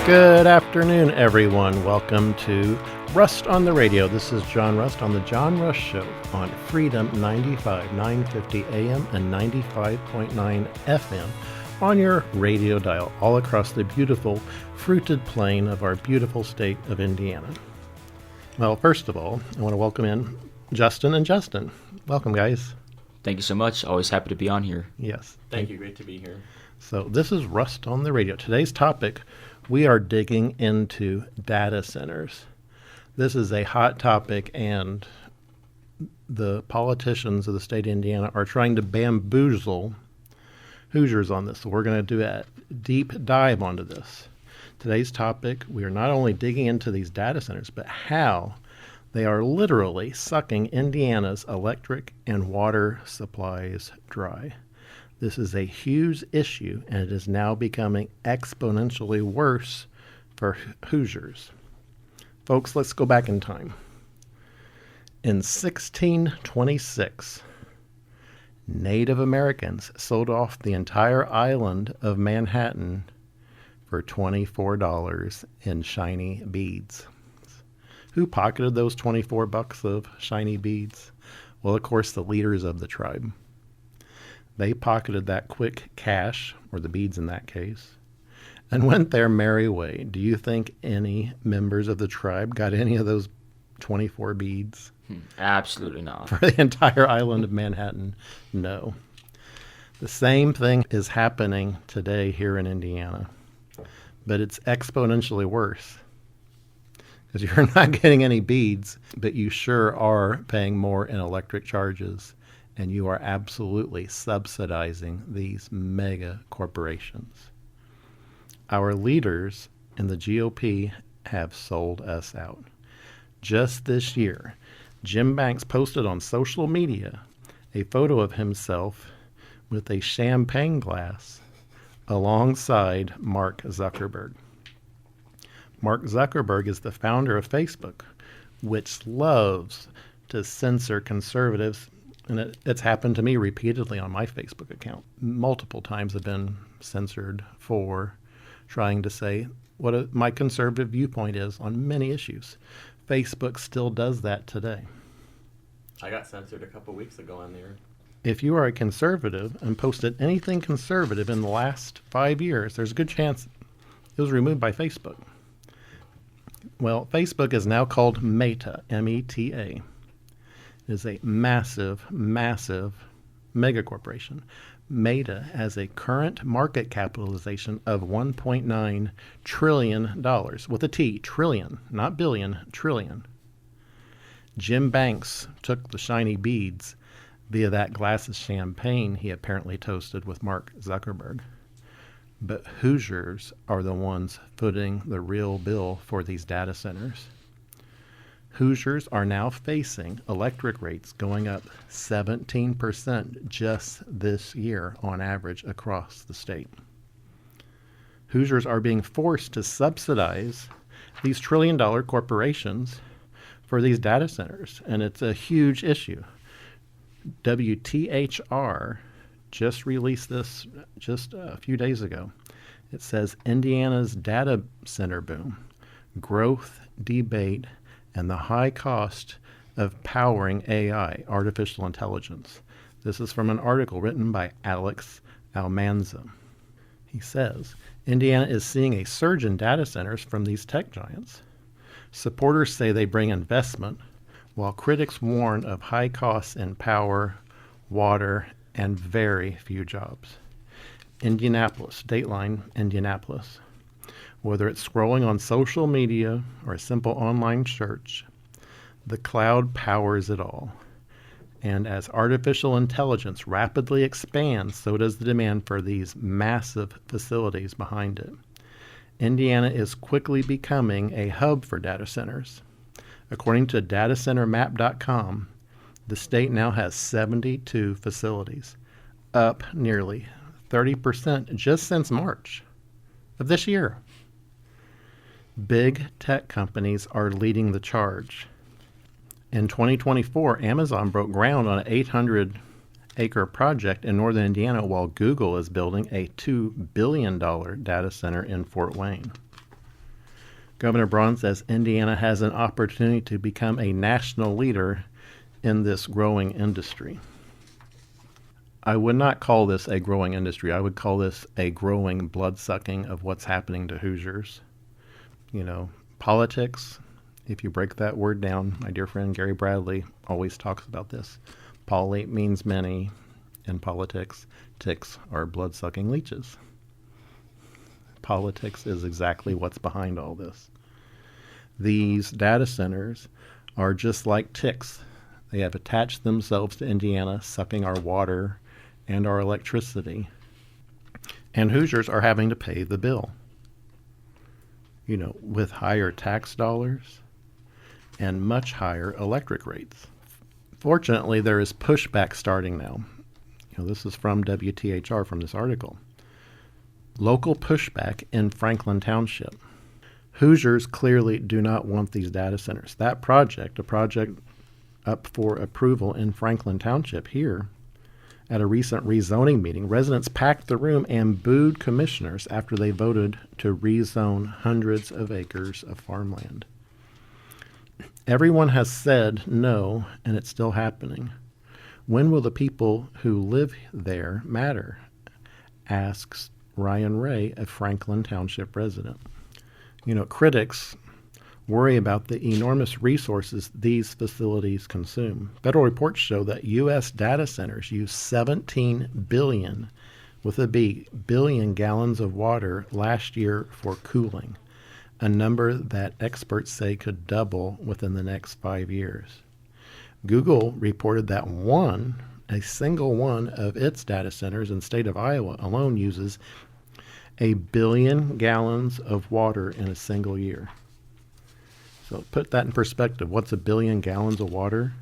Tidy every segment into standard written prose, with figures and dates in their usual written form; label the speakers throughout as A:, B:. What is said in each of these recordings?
A: Good afternoon, everyone. Welcome to Rust on the Radio. This is John Rust on the John Rust Show on Freedom 95, 950 AM and 95.9 FM on your radio dial all across the beautiful fruited plain of our beautiful state of Indiana. Well, first of all, I want to welcome in Justin and Justin. Welcome, guys.
B: Thank you so much. Always happy to be on here.
A: Yes.
C: Thank you. Great to be here.
A: So this is Rust on the Radio. Today's topic, we are digging into data centers. This is a hot topic, and the politicians of the state of Indiana are trying to bamboozle Hoosiers on this. So we're going to do a deep dive onto this. Today's topic, we are not only digging into these data centers, but how they are literally sucking Indiana's electric and water supplies dry. This is a huge issue, and it is now becoming exponentially worse for Hoosiers. Folks, let's go back in time. In 1626, Native Americans sold off the entire island of Manhattan for $24 in shiny beads. Who pocketed those $24 of shiny beads? Well, of course, the leaders of the tribe. They pocketed that quick cash, or the beads in that case, and went their merry way. Do you think any members of the tribe got any of those 24 beads?
B: Absolutely not.
A: For the entire island of Manhattan? No. The same thing is happening today here in Indiana, but it's exponentially worse. Because you're not getting any beads, but you sure are paying more in electric charges. And you are absolutely subsidizing these mega corporations. Our leaders in the GOP have sold us out. Just this year, Jim Banks posted on social media a photo of himself with a champagne glass alongside Mark Zuckerberg. Mark Zuckerberg is the founder of Facebook, which loves to censor conservatives. And it's happened to me repeatedly on my Facebook account. Multiple times I've been censored for trying to say what my conservative viewpoint is on many issues. Facebook still does that today.
C: I got censored a couple weeks ago on there.
A: If you are a conservative and posted anything conservative in the last 5 years, there's a good chance it was removed by Facebook. Well, Facebook is now called Meta, M-E-T-A. It is a massive, massive mega corporation. Meta has a current market capitalization of $1.9 trillion, with a T, trillion, not billion, trillion. Jim Banks took the shiny beads via that glass of champagne he apparently toasted with Mark Zuckerberg. But Hoosiers are the ones footing the real bill for these data centers. Hoosiers are now facing electric rates going up 17% just this year on average across the state. Hoosiers are being forced to subsidize these trillion-dollar corporations for these data centers, and it's a huge issue. WTHR just released this just a few days ago. It says Indiana's data center boom, growth, debate, and the high cost of powering AI, artificial intelligence. This is from an article written by Alex Almanza. He says, Indiana is seeing a surge in data centers from these tech giants. Supporters say they bring investment, while critics warn of high costs in power, water, and very few jobs. Indianapolis, Dateline, Indianapolis. Whether it's scrolling on social media or a simple online search, the cloud powers it all. And as artificial intelligence rapidly expands, so does the demand for these massive facilities behind it. Indiana is quickly becoming a hub for data centers. According to datacentermap.com, the state now has 72 facilities, up nearly 30% just since March of this year. Big tech companies are leading the charge. In 2024, Amazon broke ground on an 800-acre project in northern Indiana, while Google is building a $2 billion data center in Fort Wayne. Governor Braun says Indiana has an opportunity to become a national leader in this growing industry. I would not call this a growing industry. I would call this a growing bloodsucking of what's happening to Hoosiers. You know, politics, if you break that word down, my dear friend Gary Bradley always talks about this. Poly means many in politics. Ticks are blood-sucking leeches. Politics is exactly what's behind all this. These data centers are just like ticks. They have attached themselves to Indiana, sucking our water and our electricity. And Hoosiers are having to pay the bill. You know, with higher tax dollars and much higher electric rates. Fortunately, there is pushback starting now. You know, this is from WTHR, from this article. Local pushback in Franklin Township. Hoosiers clearly do not want these data centers. That project, a project up for approval in Franklin Township here, at a recent rezoning meeting, residents packed the room and booed commissioners after they voted to rezone hundreds of acres of farmland. Everyone has said no, and it's still happening. When will the people who live there matter? Asks Ryan Ray, a Franklin Township resident. You know, critics worry about the enormous resources these facilities consume. Federal reports show that U.S. data centers use 17 billion, with a B, billion gallons of water last year for cooling, a number that experts say could double within the next 5 years. Google reported that a single one of its data centers in the state of Iowa alone uses 1 billion gallons of water in a single year. So put that in perspective. What's 1 billion gallons of water?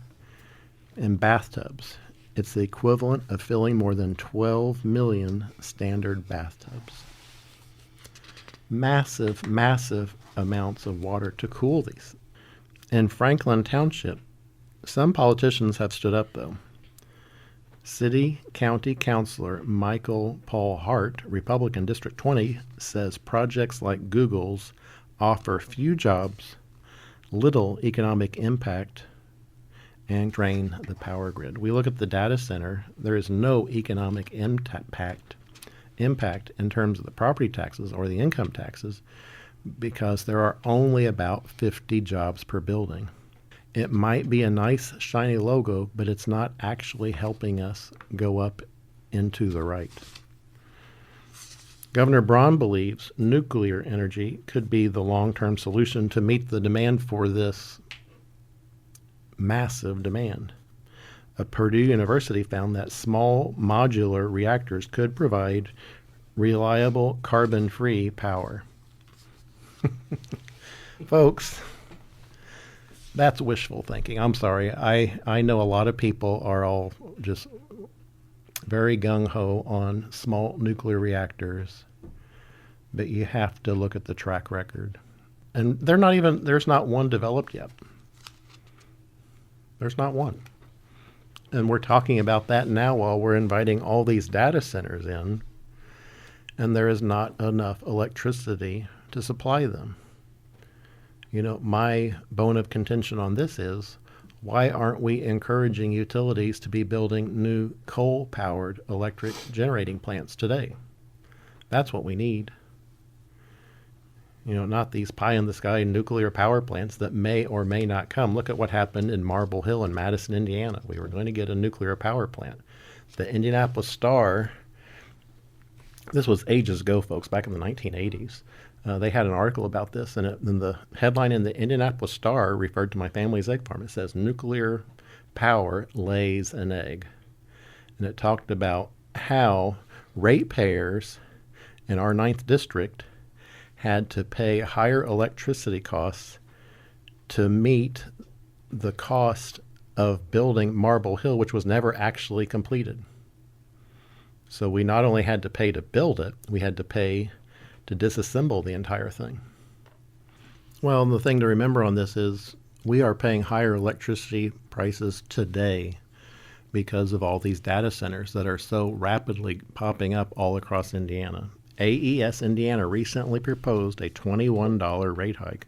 A: In bathtubs, it's the equivalent of filling more than 12 million standard bathtubs. Massive, massive amounts of water to cool these. In Franklin Township, some politicians have stood up, though. City County Councilor Michael Paul Hart, Republican District 20, says projects like Google's offer few jobs, little economic impact, and drain the power grid. We look at the data center, there is no economic impact in terms of the property taxes or the income taxes because there are only about 50 jobs per building. It might be a nice shiny logo, but it's not actually helping us go up into the right. Governor Braun believes nuclear energy could be the long-term solution to meet the demand for this massive demand. A Purdue University found that small modular reactors could provide reliable carbon-free power. Folks, that's wishful thinking. I'm sorry. I know a lot of people are all just very gung-ho on small nuclear reactors, but you have to look at the track record. And there's not one developed yet. There's not one. And we're talking about that now while we're inviting all these data centers in, and there is not enough electricity to supply them. You know, my bone of contention on this is, why aren't we encouraging utilities to be building new coal-powered electric generating plants today? That's what we need. You know, not these pie-in-the-sky nuclear power plants that may or may not come. Look at what happened in Marble Hill in Madison, Indiana. We were going to get a nuclear power plant. The Indianapolis Star, this was ages ago, folks, back in the 1980s. They had an article about this, and the headline in the Indianapolis Star referred to my family's egg farm. It says, "Nuclear power lays an egg." And it talked about how ratepayers in our 9th district had to pay higher electricity costs to meet the cost of building Marble Hill, which was never actually completed. So we not only had to pay to build it, we had to pay to disassemble the entire thing. Well, the thing to remember on this is we are paying higher electricity prices today because of all these data centers that are so rapidly popping up all across Indiana. AES Indiana recently proposed a $21 rate hike.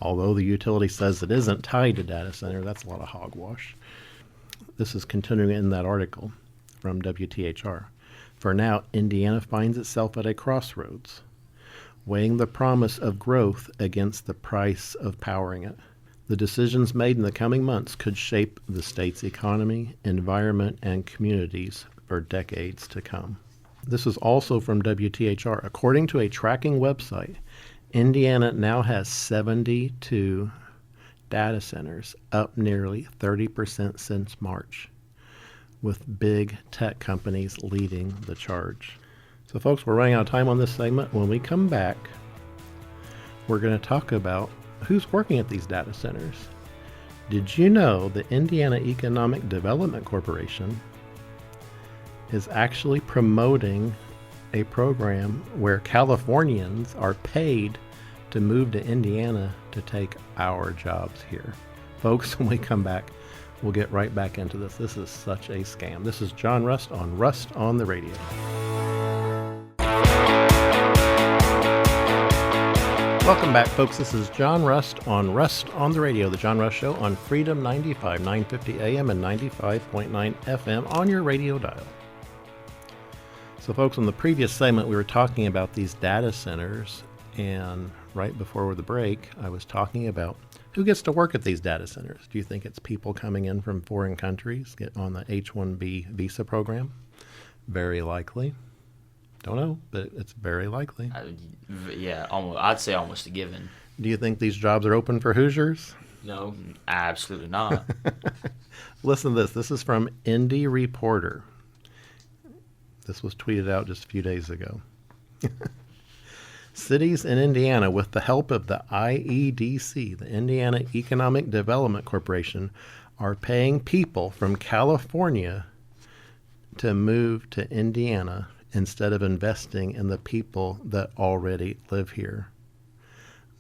A: Although the utility says it isn't tied to data center, that's a lot of hogwash. This is continuing in that article from WTHR. For now, Indiana finds itself at a crossroads, weighing the promise of growth against the price of powering it. The decisions made in the coming months could shape the state's economy, environment, and communities for decades to come. This is also from WTHR. According to a tracking website, Indiana now has 72 data centers, up nearly 30% since March, with big tech companies leading the charge. So folks, we're running out of time on this segment. When we come back, we're going to talk about who's working at these data centers. Did you know the Indiana Economic Development Corporation is actually promoting a program where Californians are paid to move to Indiana to take our jobs here? Folks, when we come back, we'll get right back into this. This is such a scam. This is John Rust on the Radio. Welcome back, folks. This is John Rust on the Radio, the John Rust Show on Freedom 95, 950 AM and 95.9 FM on your radio dial. So, folks, in the previous segment, we were talking about these data centers, and right before the break, I was talking about who gets to work at these data centers. Do you think it's people coming in from foreign countries, get on the H-1B visa program? Very likely. Don't know, but it's very likely.
B: I'd say almost a given.
A: Do you think these jobs are open for Hoosiers?
C: No.
B: Absolutely not.
A: Listen to this. This is from Indy Reporter. This was tweeted out just a few days ago. Cities in Indiana, with the help of the IEDC, the Indiana Economic Development Corporation, are paying people from California to move to Indiana instead of investing in the people that already live here.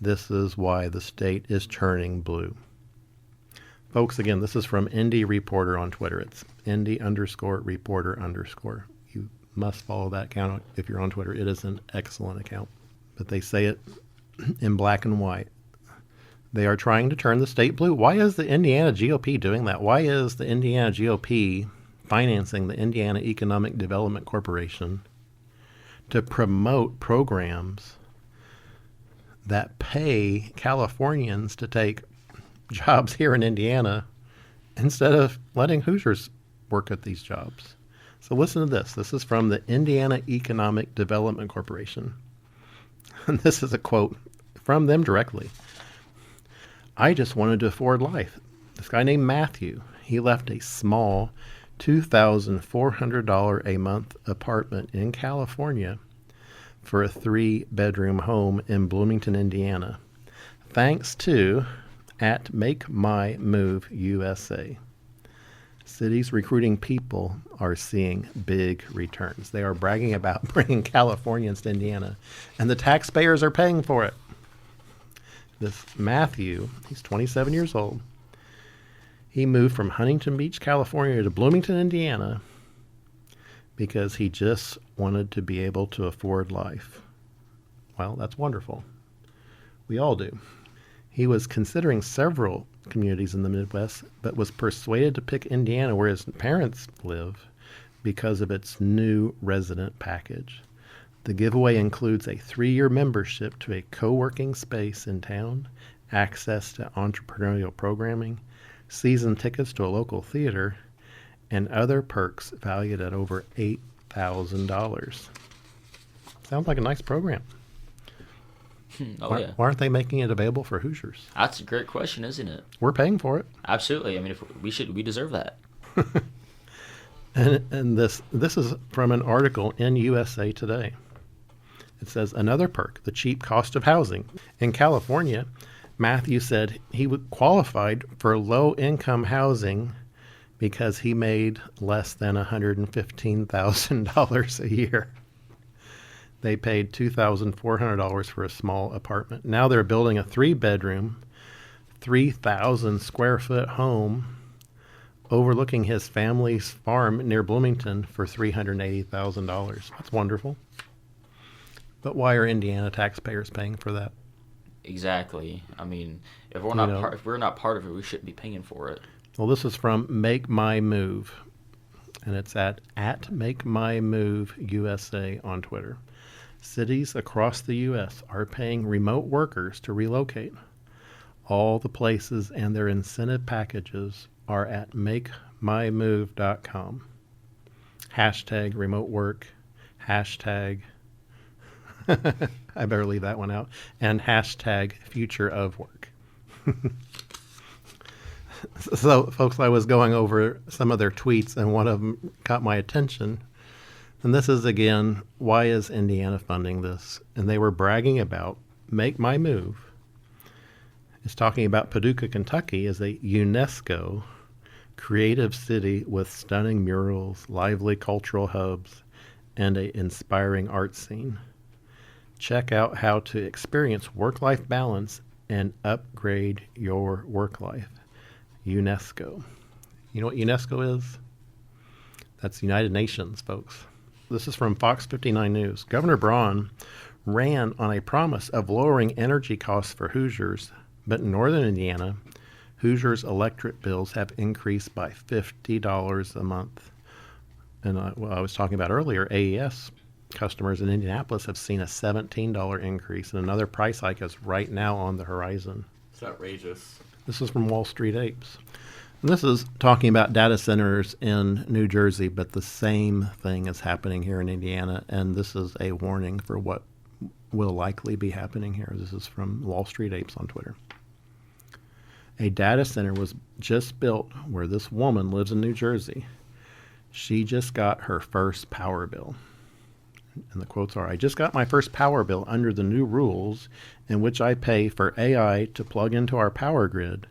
A: This is why the state is turning blue. Folks, again, this is from Indy Reporter on Twitter. It's Indy_Reporter_. You must follow that account if you're on Twitter. It is an excellent account. But they say it in black and white. They are trying to turn the state blue. Why is the Indiana GOP doing that? Why is the Indiana GOP financing the Indiana Economic Development Corporation to promote programs that pay Californians to take jobs here in Indiana instead of letting Hoosiers work at these jobs? So listen to this. This is from the Indiana Economic Development Corporation. And this is a quote from them directly. I just wanted to afford life. This guy named Matthew, he left a small $2,400 a month apartment in California for a 3-bedroom home in Bloomington, Indiana, thanks to at Make My Move USA. Cities recruiting people are seeing big returns. They are bragging about bringing Californians to Indiana, and the taxpayers are paying for it. This Matthew, he's 27 years old. He moved from Huntington Beach, California to Bloomington, Indiana, because he just wanted to be able to afford life. Well, that's wonderful. We all do. He was considering several communities in the Midwest, but was persuaded to pick Indiana, where his parents live, because of its new resident package. The giveaway includes a 3-year membership to a co-working space in town, access to entrepreneurial programming, season tickets to a local theater, and other perks valued at over $8,000. Sounds like a nice program.
B: Yeah.
A: Why aren't they making it available for Hoosiers?
B: That's a great question, isn't it?
A: We're paying for it.
B: Absolutely. I mean, we deserve that.
A: And this is from an article in USA Today. It says, another perk, the cheap cost of housing. In California, Matthew said he qualified for low-income housing because he made less than $115,000 a year. They paid $2,400 for a small apartment. Now they're building a 3-bedroom, 3,000 square foot home overlooking his family's farm near Bloomington for $380,000. That's wonderful. But why are Indiana taxpayers paying for that?
B: Exactly. I mean, if we're
A: You
B: not
A: know.
B: if we're not part of it, we shouldn't be paying for it.
A: Well, this is from Make My Move, and it's at Make My Move USA on Twitter. Cities across the U.S. are paying remote workers to relocate. All the places and their incentive packages are at makemymove.com. Hashtag remote work, hashtag, I better leave that one out, and hashtag future of work. So, folks, I was going over some of their tweets, and one of them caught my attention. And this is, again, why is Indiana funding this? And they were bragging about Make My Move. It's talking about Paducah, Kentucky as a UNESCO creative city with stunning murals, lively cultural hubs, and an inspiring art scene. Check out how to experience work-life balance and upgrade your work life. UNESCO. You know what UNESCO is? That's the United Nations, folks. This is from Fox 59 News. Governor Braun ran on a promise of lowering energy costs for Hoosiers, but in northern Indiana, Hoosiers' electric bills have increased by $50 a month. And I was talking about earlier, AES customers in Indianapolis have seen a $17 increase, and another price hike is right now on the horizon.
C: It's outrageous.
A: This is from Wall Street Apes. And this is talking about data centers in New Jersey, but the same thing is happening here in Indiana, and this is a warning for what will likely be happening here. This is from Wall Street Apes on Twitter. A data center was just built where this woman lives in New Jersey. She just got her first power bill. And the quotes are, I just got my first power bill under the new rules in which I pay for AI to plug into our power grid.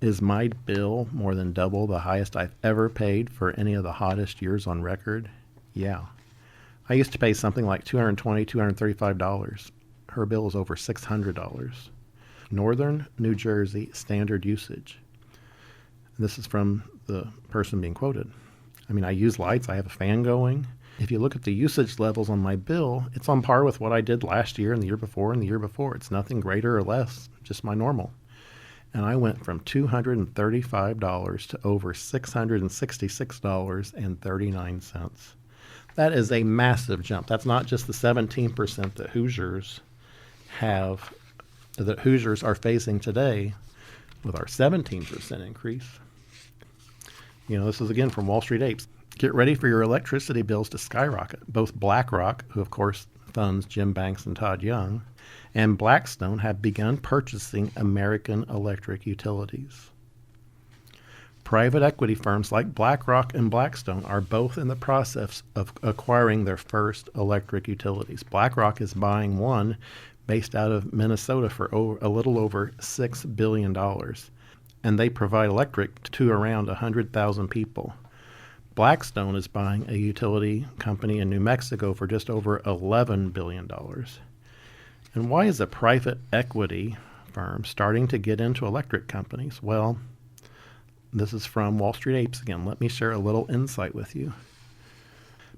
A: Is my bill more than double the highest I've ever paid for any of the hottest years on record? Yeah. I used to pay something like $220, $235. Her bill is over $600. Northern New Jersey standard usage. This is from the person being quoted. I mean, I use lights. I have a fan going. If you look at the usage levels on my bill, it's on par with what I did last year and the year before and the year before. It's nothing greater or less, just my normal. And I went from $235 to over $666.39. That is a massive jump. That's not just the 17% that Hoosiers have, that Hoosiers are facing today with our 17% increase. You know, this is again from Wall Street Apes. Get ready for your electricity bills to skyrocket. Both BlackRock, who of course funds Jim Banks and Todd Young, and Blackstone have begun purchasing American electric utilities. Private equity firms like BlackRock and Blackstone are both in the process of acquiring their first electric utilities. BlackRock is buying one based out of Minnesota for a little over $6 billion, and they provide electric to around 100,000 people. Blackstone is buying a utility company in New Mexico for just over $11 billion. And why is a private equity firm starting to get into electric companies? Well, this is from Wall Street Apes again. Let me share a little insight with you.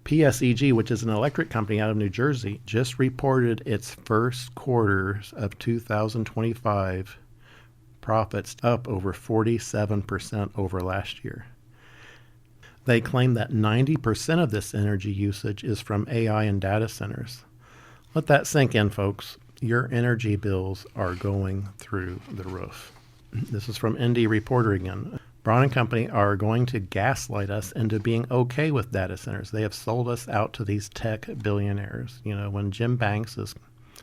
A: PSEG, which is an electric company out of New Jersey, just reported its first quarters of 2025 profits up over 47% over last year. They claim that 90% of this energy usage is from AI and data centers. Let that sink in, folks. Your energy bills are going through the roof. This is from ND Reporter again. Braun and Company are going to gaslight us into being okay with data centers. They have sold us out to these tech billionaires. You know, when Jim Banks is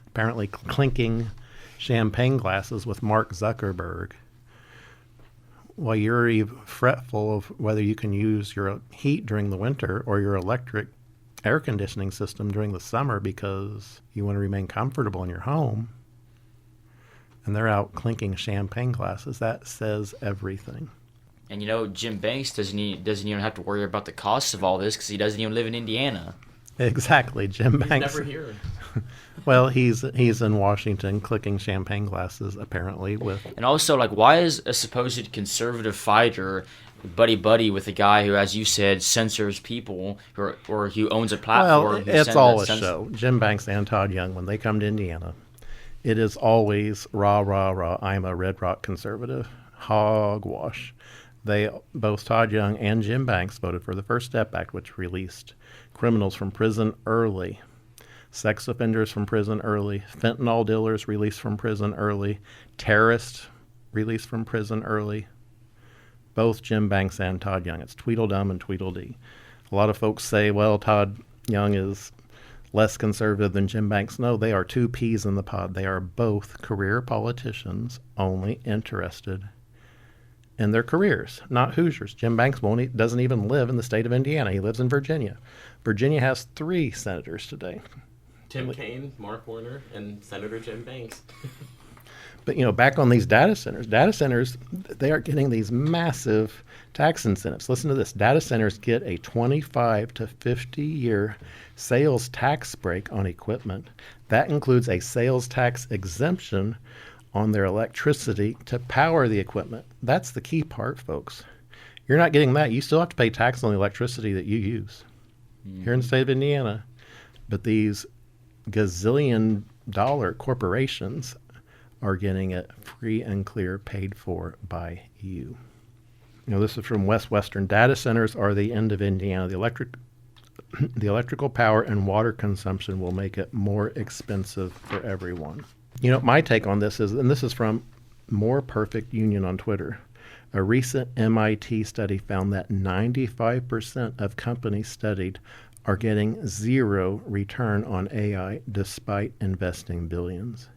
A: apparently clinking champagne glasses with Mark Zuckerberg, while you're fretful of whether you can use your heat during the winter or your electric air conditioning system during the summer because you want to remain comfortable in your home, and they're out clinking champagne glasses, that says everything.
B: And you know, Jim Banks doesn't even have to worry about the costs of all this because he doesn't even live in Indiana.
A: Exactly, Jim
C: He's
A: Banks.
C: never here.
A: Well, he's in Washington clicking champagne glasses, apparently, with...
B: And also, like, why is a supposed conservative fighter buddy with a guy who, as you said, censors people or who owns a platform?
A: Well,
B: who
A: it's
B: sends-
A: all a
B: sends-
A: show. Jim Banks and Todd Young, when they come to Indiana, it is always rah, rah, rah, I'm a Red Rock conservative. Hogwash. Both Todd Young and Jim Banks voted for the First Step Act, which released criminals from prison early, sex offenders from prison early, fentanyl dealers released from prison early, terrorists released from prison early. Both Jim Banks and Todd Young. It's Tweedledum and Tweedledee. A lot of folks say, well, Todd Young is less conservative than Jim Banks. No, they are two peas in the pod. They are both career politicians, only interested in their careers, not Hoosiers. Jim Banks doesn't even live in the state of Indiana. He lives in Virginia. Virginia has 3 senators today.
C: Tim Kaine, Mark Warner, and Senator Jim Banks.
A: But, back on these data centers, they are getting these massive tax incentives. Listen to this. Data centers get a 25 to 50-year sales tax break on equipment. That includes a sales tax exemption on their electricity to power the equipment. That's the key part, folks. You're not getting that. You still have to pay tax on the electricity that you use here in the state of Indiana. But these gazillion-dollar corporations are getting it free and clear, paid for by you. This is from Western. Data centers are the end of Indiana. The electrical power and water consumption will make it more expensive for everyone. My take on this is, and this is from More Perfect Union on Twitter, a recent MIT study found that 95% of companies studied are getting 0 return on AI despite investing billions.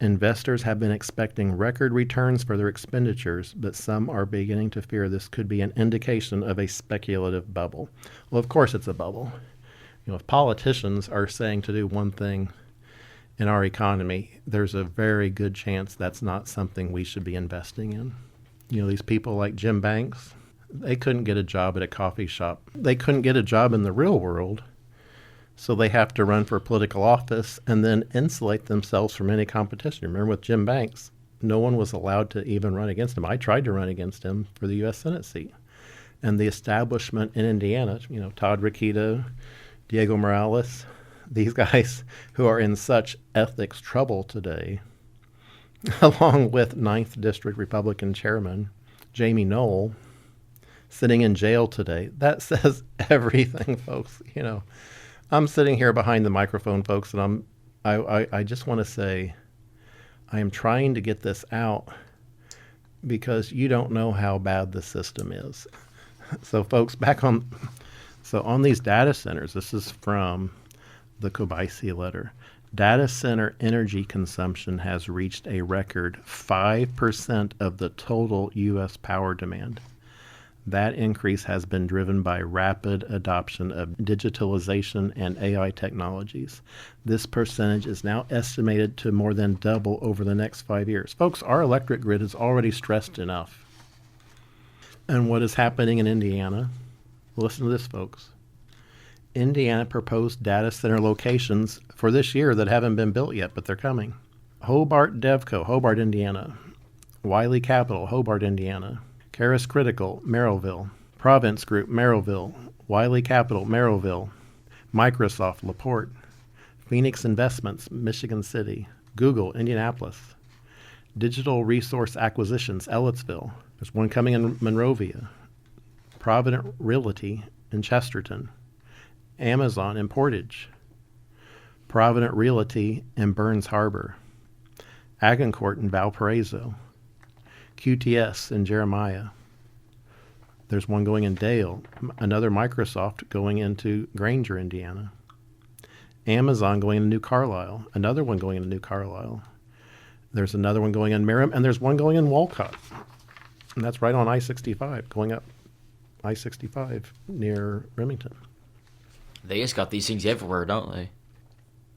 A: Investors have been expecting record returns for their expenditures, but some are beginning to fear this could be an indication of a speculative bubble. Well, of course it's a bubble. If politicians are saying to do one thing in our economy, there's a very good chance that's not something we should be investing in. These people like Jim Banks, they couldn't get a job at a coffee shop. They couldn't get a job in the real world. So they have to run for political office and then insulate themselves from any competition. Remember with Jim Banks, no one was allowed to even run against him. I tried to run against him for the U.S. Senate seat. And the establishment in Indiana, Todd Rokita, Diego Morales, these guys who are in such ethics trouble today, along with 9th District Republican Chairman Jamie Knoll, sitting in jail today. That says everything, folks. I'm sitting here behind the microphone, folks, and I just want to say I am trying to get this out because you don't know how bad the system is. So, folks, on these data centers, this is from the Kobaisi letter. Data center energy consumption has reached a record 5% of the total U.S. power demand. That increase has been driven by rapid adoption of digitalization and AI technologies. This percentage is now estimated to more than double over the next 5 years. Folks, our electric grid is already stressed enough. And what is happening in Indiana? Listen to this, folks. Indiana proposed data center locations for this year that haven't been built yet, but they're coming. Hobart Devco, Hobart, Indiana. Wiley Capital, Hobart, Indiana. Caris Critical, Merrillville. Province Group, Merrillville. Wiley Capital, Merrillville. Microsoft, LaPorte. Phoenix Investments, Michigan City. Google, Indianapolis. Digital Resource Acquisitions, Ellettsville. There's one coming in Monrovia. Provident Realty in Chesterton. Amazon in Portage. Provident Realty in Burns Harbor. Agincourt in Valparaiso. QTS in Jeremiah. There's one going in Dale. Another Microsoft going into Granger, Indiana. Amazon going into New Carlisle. Another one going into New Carlisle. There's another one going in Merrim, and there's one going in Walcott. And that's right on I-65, going up I-65 near Remington.
B: They just got these things everywhere, don't they?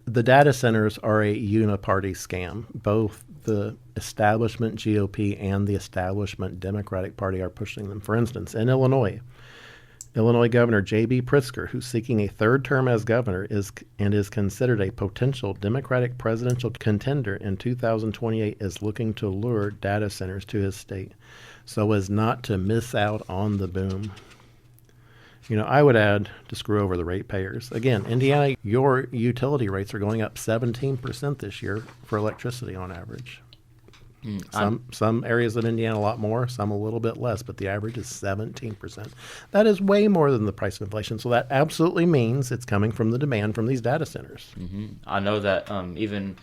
A: The data centers are a uniparty scam. Both the establishment GOP and the establishment Democratic Party are pushing them. For instance, in Illinois, Illinois Governor J.B. Pritzker, who's seeking a third term as governor, is considered a potential Democratic presidential contender in 2028, is looking to lure data centers to his state so as not to miss out on the boom. I would add to screw over the ratepayers. Again, Indiana, your utility rates are going up 17% this year for electricity on average. Some areas of Indiana a lot more, some a little bit less, but the average is 17%. That is way more than the price of inflation. So that absolutely means it's coming from the demand from these data centers.
B: Mm-hmm. I know that even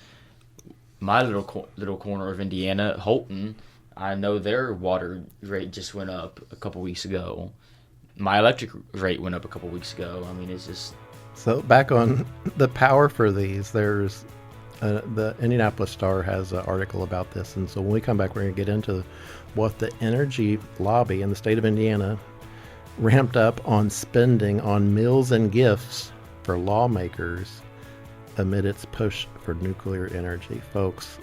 B: my little corner of Indiana, Holton, I know their water rate just went up a couple weeks ago. My electric rate went up a couple weeks ago. I mean, it's just...
A: So back on the power for these, there's... the Indianapolis Star has an article about this, and so when we come back, we're going to get into what the energy lobby in the state of Indiana ramped up on spending on meals and gifts for lawmakers amid its push for nuclear energy. Folks,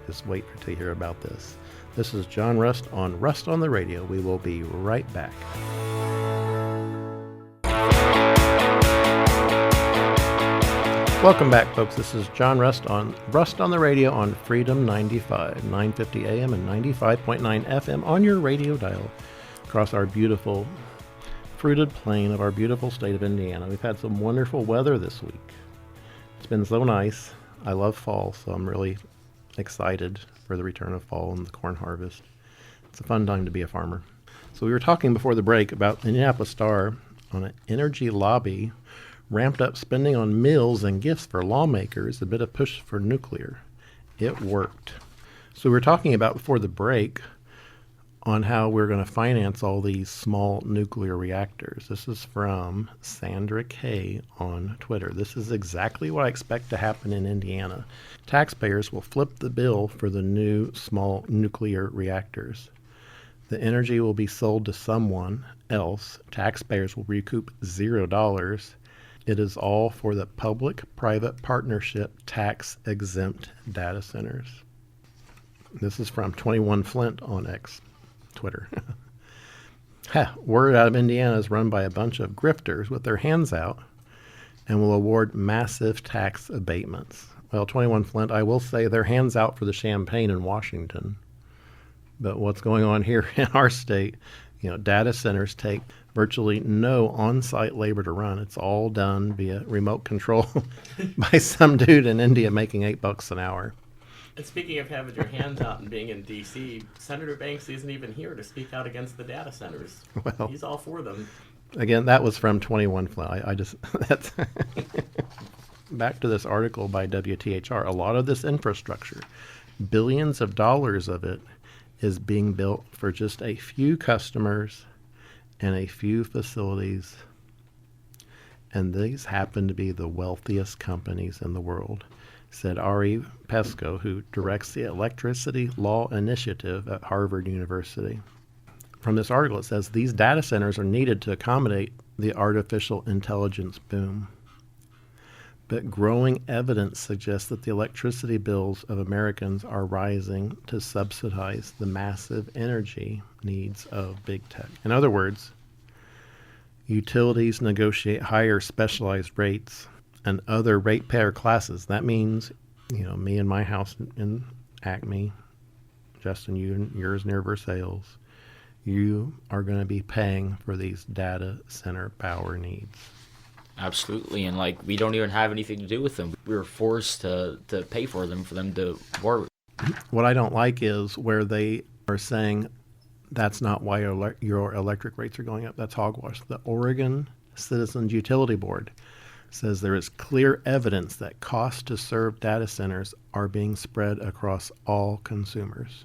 A: just wait to hear about this. This is John Rust on Rust on the Radio. We will be right back. Welcome back, folks. This is John Rust on the Radio on Freedom 95, 950 AM and 95.9 FM on your radio dial across our beautiful fruited plain of our beautiful state of Indiana. We've had some wonderful weather this week. It's been so nice. I love fall, so I'm really excited for the return of fall and the corn harvest. It's a fun time to be a farmer. So we were talking before the break about the Indianapolis Star on an energy lobby ramped up spending on meals and gifts for lawmakers, a bit of push for nuclear. It worked. So we were talking about before the break on how we're going to finance all these small nuclear reactors. This is from Sandra Kay on Twitter. This is exactly what I expect to happen in Indiana. Taxpayers will flip the bill for the new small nuclear reactors. The energy will be sold to someone else. Taxpayers will recoup $0. It is all for the public-private partnership tax-exempt data centers. This is from 21 Flint on X, Twitter. Word out of Indiana is run by a bunch of grifters with their hands out and will award massive tax abatements. Well, 21 Flint, I will say they're hands out for the champagne in Washington. But what's going on here in our state, data centers take virtually no on-site labor to run. It's all done via remote control by some dude in India making $8 an hour.
C: And speaking of having your hands out and being in D.C., Senator Banks isn't even here to speak out against the data centers.
A: Well,
C: he's all for them.
A: Again, that was from 21 Flint. I just that's back to this article by WTHR. A lot of this infrastructure, billions of dollars of it, is being built for just a few customers and a few facilities, and these happen to be the wealthiest companies in the world, said Ari Pesco, who directs the Electricity Law Initiative at Harvard University. From this article, it says these data centers are needed to accommodate the artificial intelligence boom. But growing evidence suggests that the electricity bills of Americans are rising to subsidize the massive energy needs of big tech. In other words, utilities negotiate higher specialized rates and other ratepayer classes. That means, me and my house in Acme, Justin, you and yours near Versailles, you are going to be paying for these data center power needs.
B: Absolutely, and we don't even have anything to do with them. We were forced to pay for them to work.
A: What I don't like is where they are saying that's not why your electric rates are going up. That's hogwash. The Oregon Citizens Utility Board says there is clear evidence that costs to serve data centers are being spread across all consumers.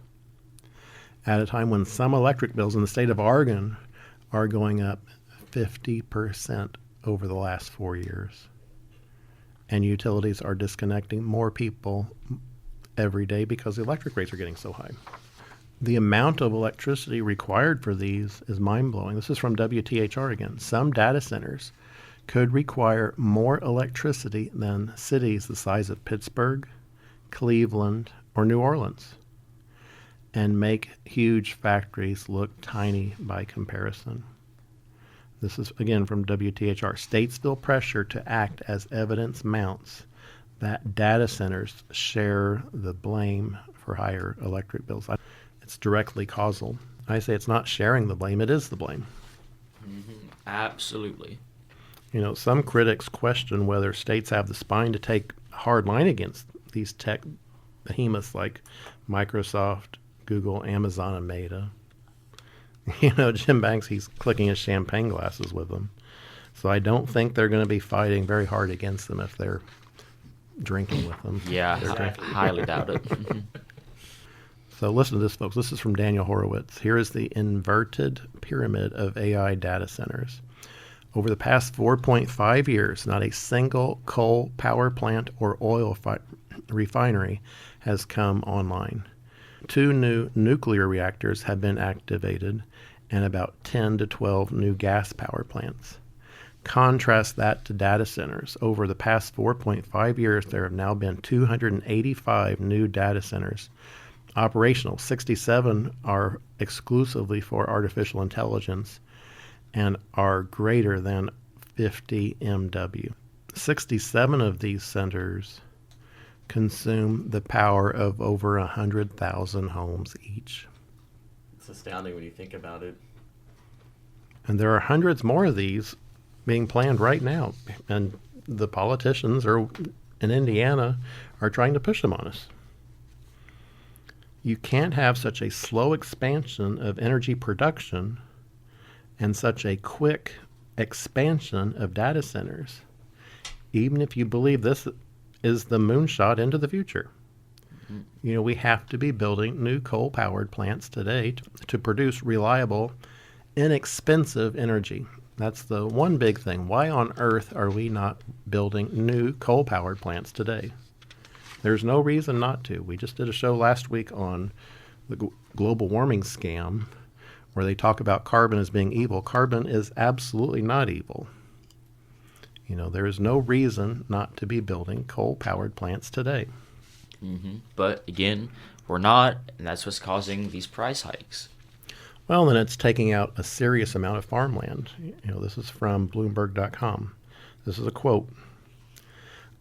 A: At a time when some electric bills in the state of Oregon are going up 50% over the last 4 years. And utilities are disconnecting more people every day because the electric rates are getting so high. The amount of electricity required for these is mind-blowing. This is from WTHR again. Some data centers could require more electricity than cities the size of Pittsburgh, Cleveland, or New Orleans, and make huge factories look tiny by comparison. This is again from WTHR. States feel pressure to act as evidence mounts that data centers share the blame for higher electric bills. It's directly causal. I say it's not sharing the blame, it is the blame.
B: Absolutely.
A: You know, some critics question whether states have the spine to take a hard line against these tech behemoths like Microsoft, Google, Amazon, and Meta. You know, Jim Banks, he's clicking his champagne glasses with them. So I don't think they're going to be fighting very hard against them if they're drinking with them.
B: Yeah,
C: Exactly.
B: highly doubt it.
A: So listen to this, folks. This is from Daniel Horowitz. Here is the inverted pyramid of AI data centers. Over the past 4.5 years, not a single coal power plant or oil refinery has come online. 2 new nuclear reactors have been activated and about 10 to 12 new gas power plants. Contrast that to data centers. Over the past 4.5 years, there have now been 285 new data centers operational. 67 are exclusively for artificial intelligence and are greater than 50 MW. 67 of these centers consume the power of over 100,000 homes each.
C: It's astounding when you think about it.
A: And there are hundreds more of these being planned right now. And the politicians in Indiana are trying to push them on us. You can't have such a slow expansion of energy production and such a quick expansion of data centers, even if you believe this is the moonshot into the future. You know, we have to be building new coal-powered plants today to produce reliable, inexpensive energy. That's the one big thing. Why on earth are we not building new coal-powered plants today? There's no reason not to. We just did a show last week on the global warming scam where they talk about carbon as being evil. Carbon is absolutely not evil. You know, there is no reason not to be building coal-powered plants today.
B: But again, we're not, and that's what's causing these price hikes.
A: Well, then it's taking out a serious amount of farmland. You know, this is from Bloomberg.com. This is a quote.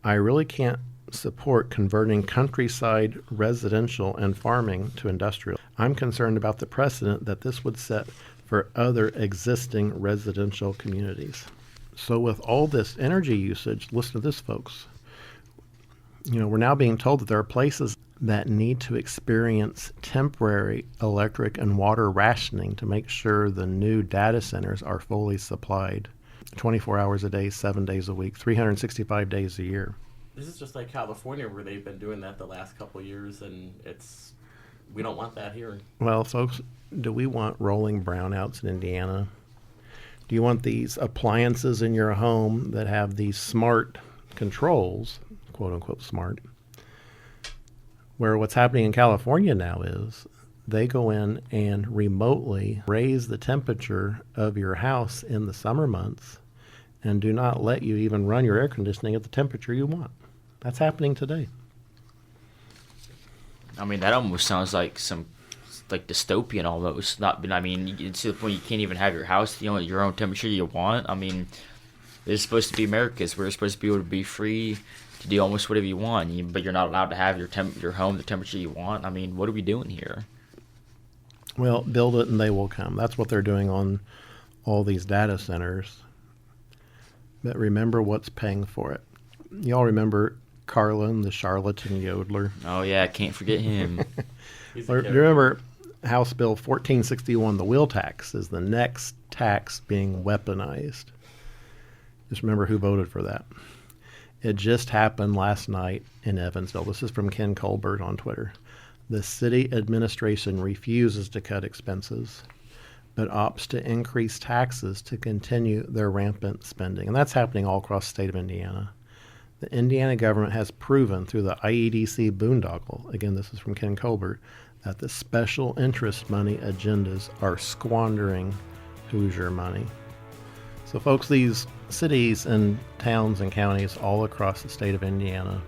A: I really can't support converting countryside residential and farming to industrial. I'm concerned about the precedent that this would set for other existing residential communities. So with all this energy usage, listen to this, folks. You know, we're now being told that there are places that need to experience temporary electric and water rationing to make sure the new data centers are fully supplied 24 hours a day, 7 days a week, 365 days a year.
C: This is just like California, where they've been doing that the last couple of years, and we don't want that here.
A: Well, folks, do we want rolling brownouts in Indiana? Do you want these appliances in your home that have these smart controls, quote unquote smart, where what's happening in California now is they go in and remotely raise the temperature of your house in the summer months and do not let you even run your air conditioning at the temperature you want. That's happening today.
B: I mean, that almost sounds like some dystopian almost. I mean, it's to the point you can't even have your house, you know, at your own temperature you want. I mean, this is supposed to be America's. We're supposed to be able to be free to do almost whatever you want, but you're not allowed to have your home the temperature you want. I mean, what are we doing here?
A: Well, build it and they will come. That's what they're doing on all these data centers. But remember what's paying for it. You all remember Carlin, the charlatan yodeler?
B: Oh, yeah, I can't forget him.
C: He's a
A: Or, do you
C: character.
A: remember House Bill 1461, the wheel tax, is the next tax being weaponized? Just remember who voted for that. It just happened last night in Evansville. This is from Ken Colbert on Twitter. The city administration refuses to cut expenses, but opts to increase taxes to continue their rampant spending. And that's happening all across the state of Indiana. The Indiana government has proven through the IEDC boondoggle, again, this is from Ken Colbert, that the special interest money agendas are squandering Hoosier money. So, folks, these cities and towns and counties all across the state of Indiana,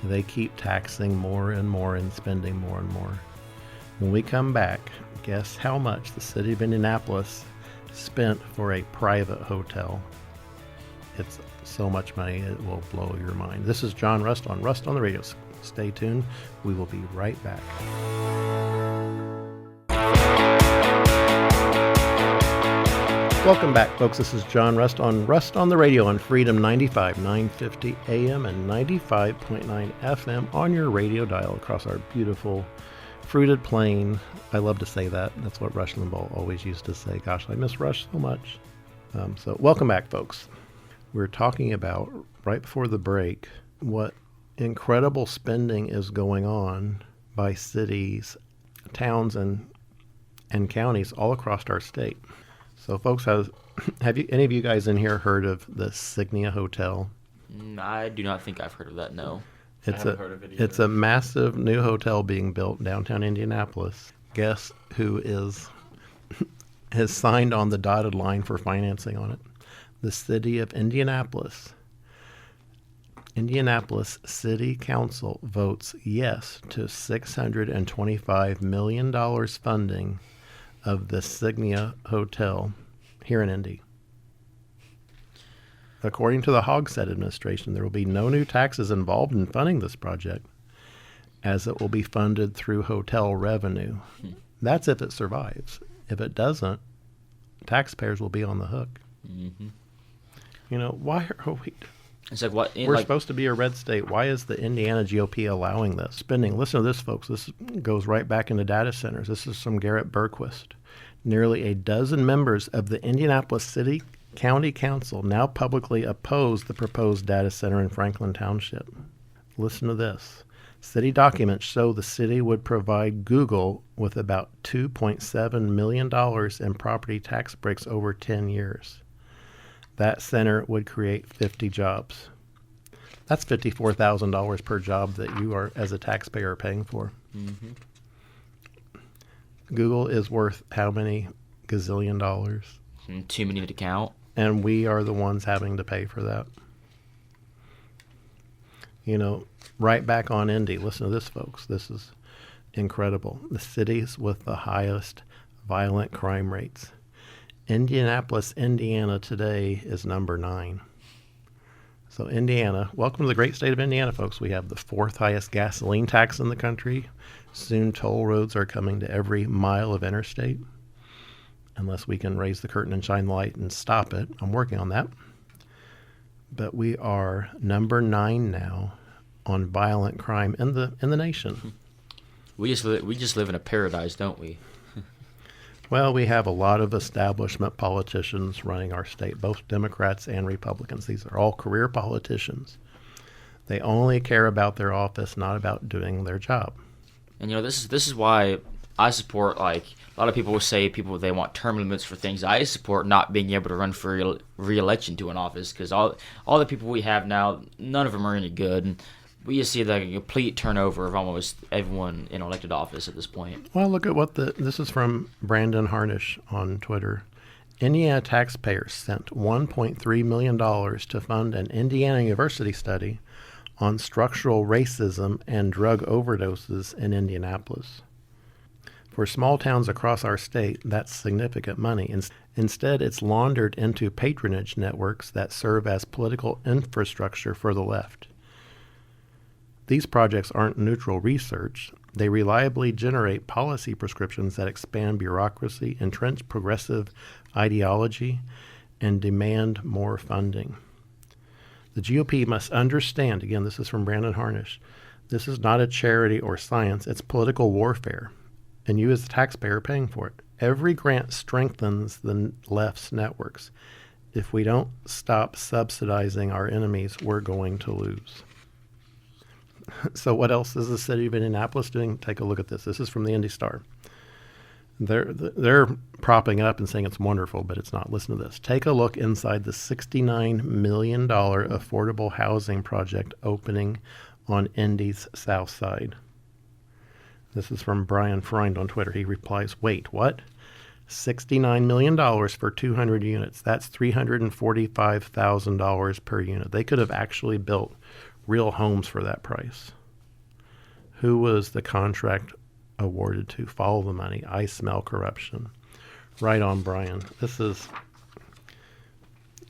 A: they keep taxing more and more and spending more and more. When we come back, guess how much the city of Indianapolis spent for a private hotel. It's so much money, it will blow your mind. This is John Rust on the Radio. Stay tuned. We will be right back. Welcome back, folks. This is John Rust on the Radio on Freedom 95, 950 AM and 95.9 FM on your radio dial across our beautiful fruited plain. I love to say that. That's what Rush Limbaugh always used to say. Gosh, I miss Rush so much. So welcome back, folks. We're talking about, right before the break, what incredible spending is going on by cities, towns, and counties all across our state. So, folks, have any of you guys in here heard of the Signia Hotel?
B: I do not think I've heard of that, no.
C: I haven't heard of it either.
A: It's a massive new hotel being built in downtown Indianapolis. Guess who has signed on the dotted line for financing on it? The city of Indianapolis. Indianapolis City Council votes yes to $625 million funding of the Signia Hotel here in Indy. According to the Hogsett administration, there will be no new taxes involved in funding this project, as it will be funded through hotel revenue. That's if it survives. If it doesn't, taxpayers will be on the hook.
B: Mm-hmm.
A: You know, why are we...
B: It's like what
A: We're supposed to be a red state. Why is the Indiana GOP allowing this spending? Listen to this, folks. This goes right back into data centers. This is from Garrett Berquist. Nearly a dozen members of the Indianapolis City County Council now publicly oppose the proposed data center in Franklin Township. Listen to this. City documents show the city would provide Google with about $2.7 million in property tax breaks over 10 years. That center would create 50 jobs. That's $54,000 per job that you are, as a taxpayer, paying for.
B: Mm-hmm.
A: Google is worth how many gazillion dollars?
B: Too many to count.
A: And we are the ones having to pay for that. You know, right back on Indy. Listen to this, folks. This is incredible. The cities with the highest violent crime rates. Indianapolis, Indiana today is number 9. So Indiana, welcome to the great state of Indiana, folks. We have the 4th highest gasoline tax in the country. Soon toll roads are coming to every mile of interstate, unless we can raise the curtain and shine the light and stop it. I'm working on that. But we are number 9 now on violent crime in the nation.
B: We just live in a paradise, don't we?
A: Well, we have a lot of establishment politicians running our state, both Democrats and Republicans. These are all career politicians. They only care about their office, not about doing their job.
B: And you know, this is why I support, like, a lot of people will say they want term limits for things. I support not being able to run for re-election to an office, because all the people we have now, none of them are any good. And we just see like a complete turnover of almost everyone in elected office at this point.
A: Well, look at what this is from Brandon Harnish on Twitter. Indiana taxpayers sent $1.3 million to fund an Indiana University study on structural racism and drug overdoses in Indianapolis. For small towns across our state, that's significant money. Instead, it's laundered into patronage networks that serve as political infrastructure for the left. These projects aren't neutral research. They reliably generate policy prescriptions that expand bureaucracy, entrench progressive ideology, and demand more funding. The GOP must understand, again, this is from Brandon Harnish, this is not a charity or science, it's political warfare. And you as the taxpayer are paying for it. Every grant strengthens the left's networks. If we don't stop subsidizing our enemies, we're going to lose. So what else is the city of Indianapolis doing? Take a look at this. This is from the Indy Star. They're propping up and saying it's wonderful, but it's not. Listen to this. Take a look inside the $69 million affordable housing project opening on Indy's south side. This is from Brian Freund on Twitter. He replies, wait, what? $69 million for 200 units. That's $345,000 per unit. They could have actually built real homes for that price. Who was the contract awarded to? Follow the money. I smell corruption. Right on, Brian. This is,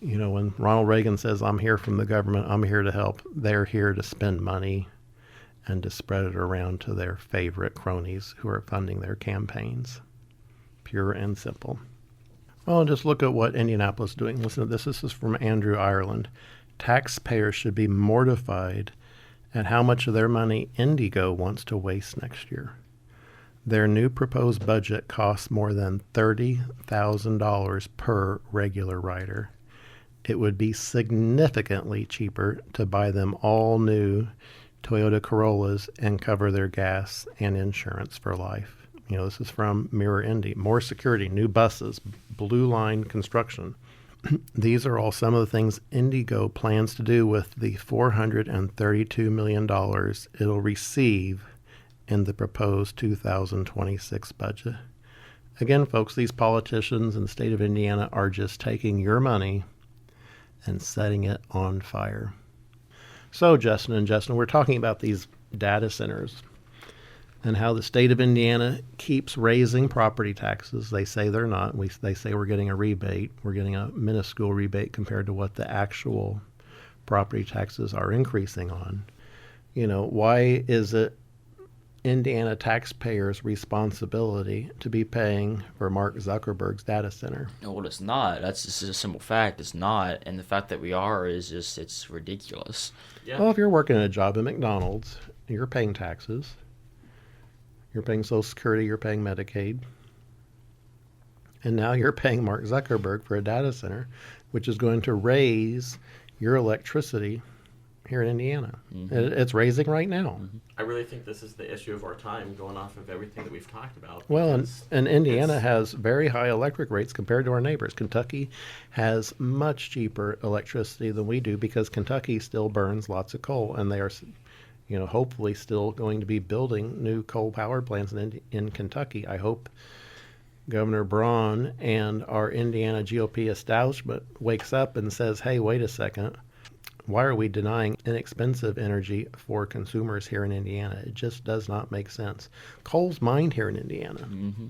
A: when Ronald Reagan says, I'm here from the government, I'm here to help, they're here to spend money and to spread it around to their favorite cronies who are funding their campaigns. Pure and simple. Well, just look at what Indianapolis is doing. Listen to this. This is from Andrew Ireland. Taxpayers should be mortified at how much of their money Indigo wants to waste next year. Their new proposed budget costs more than $30,000 per regular rider. It would be significantly cheaper to buy them all new Toyota Corollas and cover their gas and insurance for life. This is from Mirror Indy. More security, new buses, Blue Line construction. These are all some of the things Indigo plans to do with the $432 million it'll receive in the proposed 2026 budget. Again, folks, these politicians in the state of Indiana are just taking your money and setting it on fire. So, Justin, we're talking about these data centers and how the state of Indiana keeps raising property taxes. They say they're not. They say we're getting a rebate. We're getting a minuscule rebate compared to what the actual property taxes are increasing on. Why is it Indiana taxpayers' responsibility to be paying for Mark Zuckerberg's data center?
B: No, well, it's not. That's just a simple fact. It's not. And the fact that we are is just, it's ridiculous.
C: Yeah.
A: Well, if you're working a job at McDonald's, you're paying taxes. You're paying Social Security, you're paying Medicaid. And now you're paying Mark Zuckerberg for a data center, which is going to raise your electricity here in Indiana.
B: Mm-hmm.
A: It's raising right now.
B: Mm-hmm.
C: I really think this is the issue of our time, going off of everything that we've talked about.
A: Well,
C: because
A: and Indiana
C: it's-
A: has very high electric rates compared to our neighbors. Kentucky has much cheaper electricity than we do because Kentucky still burns lots of coal, and they are, hopefully still going to be building new coal power plants in Kentucky. I hope Governor Braun and our Indiana GOP establishment wakes up and says, hey, wait a second. Why are we denying inexpensive energy for consumers here in Indiana? It just does not make sense. Coal's mined here in Indiana.
B: Mm-hmm.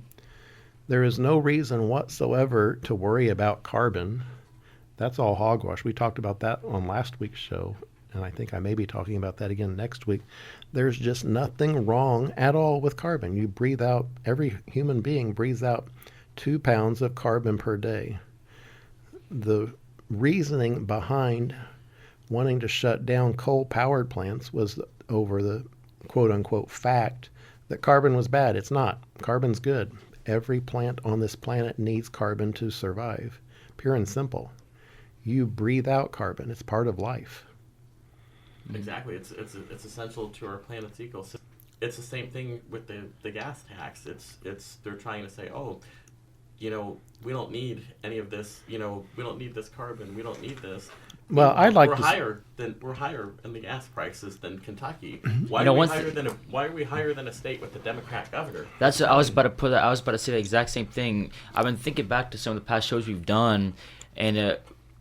A: There is no reason whatsoever to worry about carbon. That's all hogwash. We talked about that on last week's show, and I think I may be talking about that again next week. There's just nothing wrong at all with carbon. You breathe out, every human being breathes out 2 pounds of carbon per day. The reasoning behind wanting to shut down coal-powered plants was over the quote-unquote fact that carbon was bad. It's not. Carbon's good. Every plant on this planet needs carbon to survive. Pure and simple. You breathe out carbon. It's part of life.
C: Exactly. It's essential to our planet's ecosystem. It's the same thing with the gas tax. They're trying to say, we don't need any of this. We don't need this carbon. We don't need this.
A: Well, I'd like
C: we're
A: to
C: we're higher in the gas prices than Kentucky. Why
B: You know,
C: are we
B: one
C: higher than why are we higher than a state with a Democrat governor?
B: That's I was about to put that. I was about to say the exact same thing. I've been thinking back to some of the past shows we've done, and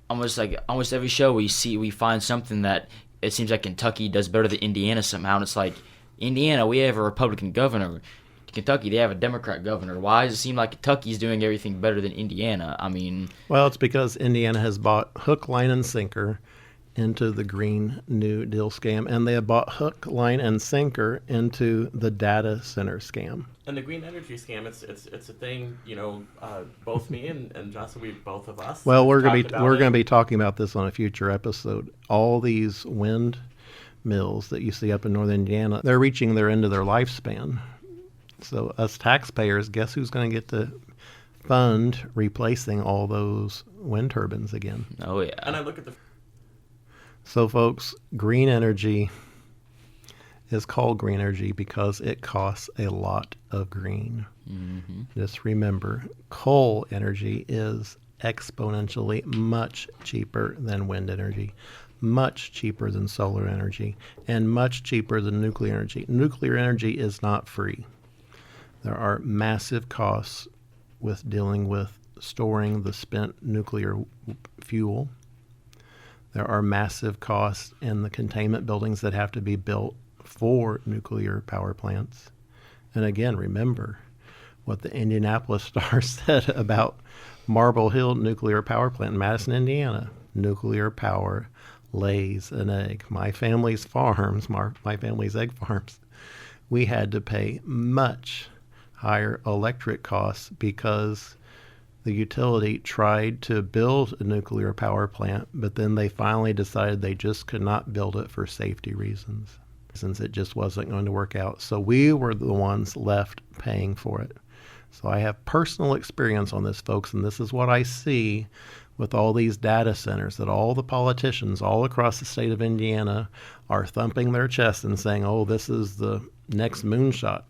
B: almost every show we find something that it seems like Kentucky does better than Indiana somehow. And it's like, Indiana, we have a Republican governor. Kentucky, they have a Democrat governor. Why does it seem like Kentucky's doing everything better than Indiana? I mean,
A: well, it's because Indiana has bought hook, line, and sinker into the Green New Deal scam, and they have bought hook, line, and sinker into the data center scam.
C: And the green energy scam, it's a thing. Both me and Johnson, both of us.
A: Well, we're
C: talked
A: going to
C: about
A: be talking about this on a future episode. All these wind mills that you see up in northern Indiana, they're reaching their end of their lifespan. So us taxpayers, guess who's going to get to fund replacing all those wind turbines again?
B: oh yeah.
C: And I look at the
A: So, folks, green energy is called green energy because it costs a lot of green.
B: Mm-hmm.
A: Just remember, coal energy is exponentially much cheaper than wind energy, much cheaper than solar energy, and much cheaper than nuclear energy. Nuclear energy is not free. There are massive costs with dealing with storing the spent nuclear fuel. There are massive costs in the containment buildings that have to be built for nuclear power plants. And again, remember, what the Indianapolis Star said about Marble Hill Nuclear Power Plant in Madison, Indiana. Nuclear power lays an egg. My family's farms, my family's egg farms, we had to pay much higher electric costs because the utility tried to build a nuclear power plant, but then they finally decided they just could not build it for safety reasons, since it just wasn't going to work out. So we were the ones left paying for it. So I have personal experience on this, folks, and this is what I see with all these data centers, that all the politicians all across the state of Indiana are thumping their chests and saying, oh, this is the next moonshot.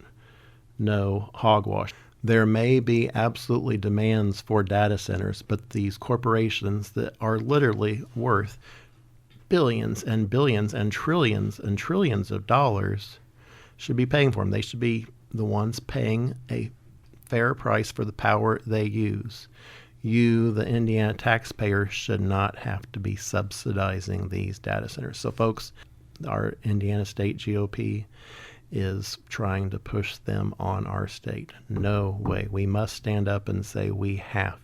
A: No, hogwash. There may be absolutely demands for data centers, but these corporations that are literally worth billions and billions and trillions of dollars should be paying for them. They should be the ones paying a fair price for the power they use. You, the Indiana taxpayer, should not have to be subsidizing these data centers. So, folks, our Indiana State GOP is trying to push them on our state. No way. We must stand up and say we have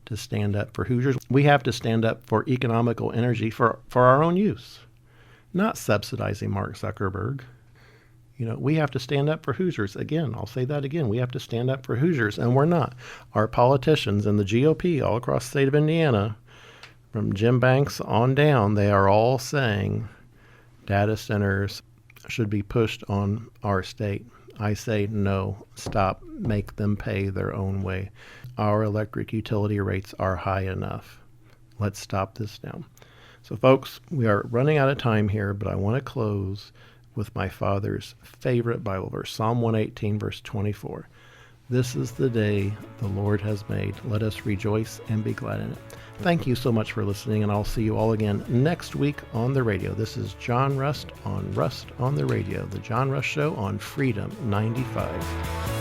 A: to stand up for Hoosiers. We have to stand up for economical energy for our own use, not subsidizing Mark Zuckerberg. We have to stand up for Hoosiers. Again, I'll say that again. We have to stand up for Hoosiers, and we're not. Our politicians and the GOP all across the state of Indiana, from Jim Banks on down, they are all saying data centers should be pushed on our state. I say no, stop, make them pay their own way. Our electric utility rates are high enough. Let's stop this now. So, folks, we are running out of time here, but I want to close with my father's favorite Bible verse, Psalm 118, verse 24. This is the day the Lord has made. Let us rejoice and be glad in it. Thank you so much for listening, and I'll see you all again next week on the radio. This is John Rust on the Radio, the John Rust Show on Freedom 95.